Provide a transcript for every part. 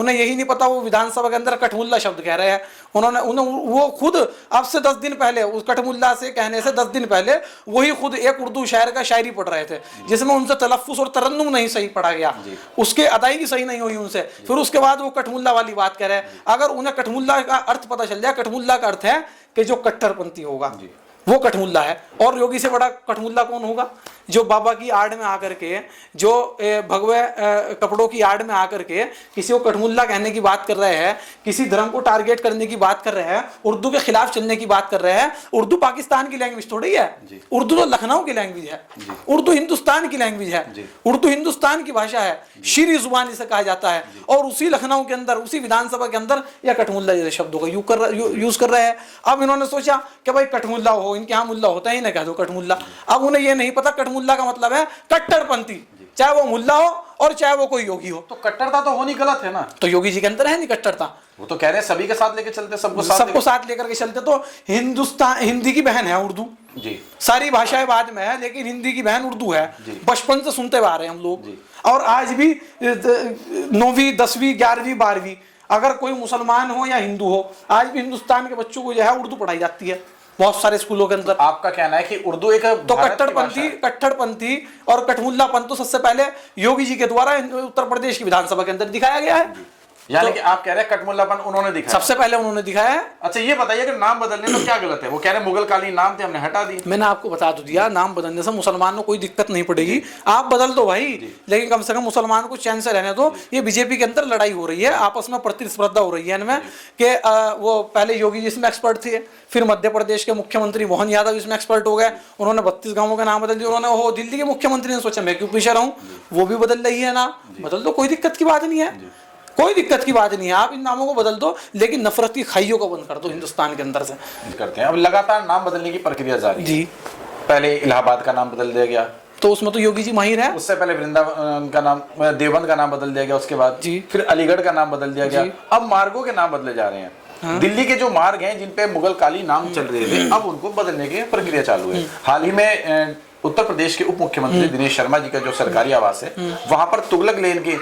उन्हें यही नहीं पता वो विधानसभा के अंदर कठमुल्ला शब्द कह रहे हैं। उन्हें वो खुद अब से 10 दिन पहले उस कठमुल्ला से कहने से 10 दिन पहले वही खुद एक उर्दू शायर का शायरी पढ़ रहे थे, जिसमें उनसे तलफ्फुज़ और तरन्नुम नहीं सही पढ़ा गया, उसके अदायगी सही नहीं हुई उनसे। फिर उसके बाद वो कठमुल्ला वाली बात कह रहे हैं। अगर उन्हें कठमुल्ला का अर्थ पता चल जाए, कठमुल्ला का अर्थ है कि जो कट्टरपंथी होगा वो कठमुल्ला है। और योगी से बड़ा कठमुल्ला कौन होगा? जो बाबा की आड़ में आकर के, जो भगवे कपड़ों की आड़ में आकर के किसी को कठमुल्ला कहने की बात कर रहे हैं, किसी धर्म को टारगेट करने की बात कर रहे हैं, उर्दू के खिलाफ चलने की बात कर रहे हैं। उर्दू पाकिस्तान की लैंग्वेज थोड़ी है, उर्दू तो लखनऊ की लैंग्वेज है, उर्दू हिंदुस्तान की लैंग्वेज है, उर्दू हिंदुस्तान की भाषा है, शीरी जुबान इसे कहा जाता है। और उसी लखनऊ के अंदर, उसी विधानसभा के अंदर यह कठमुल्ला जैसे शब्दों का यूज कर रहे हैं। अब इन्होंने सोचा कि भाई कठमुल्ला हो, इनके यहाँ मुल्ला होता ही ना, कह दो कठमुल्ला। अब उन्हें यह नहीं पता कठमुल्ला का मतलब है कट्टरपंथी, चाहे वो मुल्ला हो और चाहे वो कोई योगी हो। तो कट्टरता तो होनी गलत है ना। तो योगी जी के अंदर है नहीं कट्टरता। वो तो कह रहे हैं सभी के साथ लेके चलते, सबको साथ लेकर के चलते। तो हिंदुस्तान हिंदी की बहन है उर्दू जी, सारी भाषाएं बाद में है, लेकिन हिंदी की बहन उर्दू है। बचपन से सुनते आ रहे हैं हम लोग, और आज भी 9वीं 10वीं 11वीं 12वीं अगर कोई मुसलमान हो या हिंदू हो, आज भी हिंदुस्तान के बच्चों को जो है उर्दू पढ़ाई जाती है बहुत सारे स्कूलों के अंदर। आपका कहना है कि उर्दू एक तो कट्टरपंथी और कठमुल्लापन तो सबसे पहले योगी जी के द्वारा उत्तर प्रदेश की विधानसभा के अंदर दिखाया गया है। यानी कि आप कह रहे हैं कठमुल्लापन उन्होंने दिखाया, सबसे पहले उन्होंने दिखाया है। अच्छा ये बताइए कि नाम बदलने में क्या गलत है? वो कह रहे हैं मुगल कालीन नाम थे, हमने हटा दिए। मैंने आपको बता तो दिया, नाम बदलने से मुसलमान को कोई दिक्कत नहीं पड़ेगी, आप बदल दो भाई, लेकिन कम से कम मुसलमान को चैन से रहने दो। ये बीजेपी के अंदर लड़ाई हो रही है, आपस में प्रतिस्पर्धा हो रही है इनमें कि वो पहले योगी जी इसमें एक्सपर्ट थे, फिर मध्य प्रदेश के मुख्यमंत्री मोहन यादव इसमें एक्सपर्ट हो गए, उन्होंने 32 गांवों के नाम बदल दिए। उन्होंने वो दिल्ली के मुख्यमंत्री ने सोचा मैं क्यों पीछे रहूं, वो भी बदल रही है नाम, बदल दो, कोई दिक्कत की बात नहीं है, कोई दिक्कत की बात नहीं है, आप इन नामों को बदल दो, लेकिन नफरत की खाइयों को बंद कर दो हिंदुस्तान के अंदर से। करते हैं अब लगातार नाम बदलने की प्रक्रिया जारी जी। पहले इलाहाबाद का नाम बदल दिया गया, तो उसमें तो योगी जी माहिर है। उससे पहले वृंदावन का नाम, देवबंद का नाम बदल दिया गया, उसके बाद जी फिर अलीगढ़ का नाम बदल दिया गया। अब मार्गों के नाम बदले जा रहे हैं। हाँ? दिल्ली के जो मार्ग हैं जिन पे मुगल काली नाम चल रहे थे, अब उनको बदलने की प्रक्रिया चालू है। हाल ही में उत्तर प्रदेश के उप मुख्यमंत्री दिनेश शर्मा जी का जो सरकारी आवास है, वहां पर तुगलक लेन के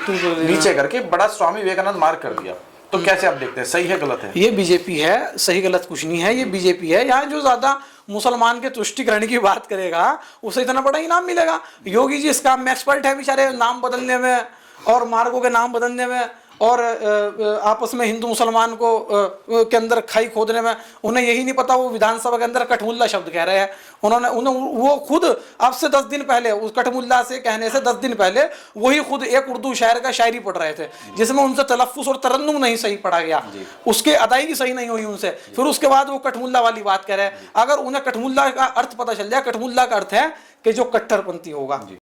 नीचे करके बड़ा स्वामी विवेकानंद मार्ग कर दिया। तो कैसे आप देखते हैं, सही है गलत है? ये बीजेपी है, सही गलत कुछ नहीं है, ये बीजेपी है। यहाँ जो ज्यादा मुसलमान के तुष्टिकरण की बात करेगा उसे इतना बड़ा इनाम मिलेगा। योगी जी इस काम में एक्सपर्ट है बेचारे, नाम बदलने में और मार्गों के नाम बदलने में और आपस में हिंदू मुसलमान को के अंदर खाई खोदने में। उन्हें यही नहीं पता वो विधानसभा के अंदर कठमुल्ला शब्द कह रहे हैं। उन्हें वो खुद अब से 10 दिन पहले उस कठमुल्ला से कहने से 10 दिन पहले वही खुद एक उर्दू शायर का शायरी पढ़ रहे थे, जिसमें उनसे तलफ्फुज़ और तरन्नुम नहीं सही पढ़ा गया, उसके अदायगी सही नहीं हुई उनसे। फिर उसके बाद वो कठमुल्ला वाली बात कह रहे हैं। अगर उन्हें कठमुल्ला का अर्थ पता चल जाए, कठमुल्ला का अर्थ है कि जो कट्टरपंथी होगा।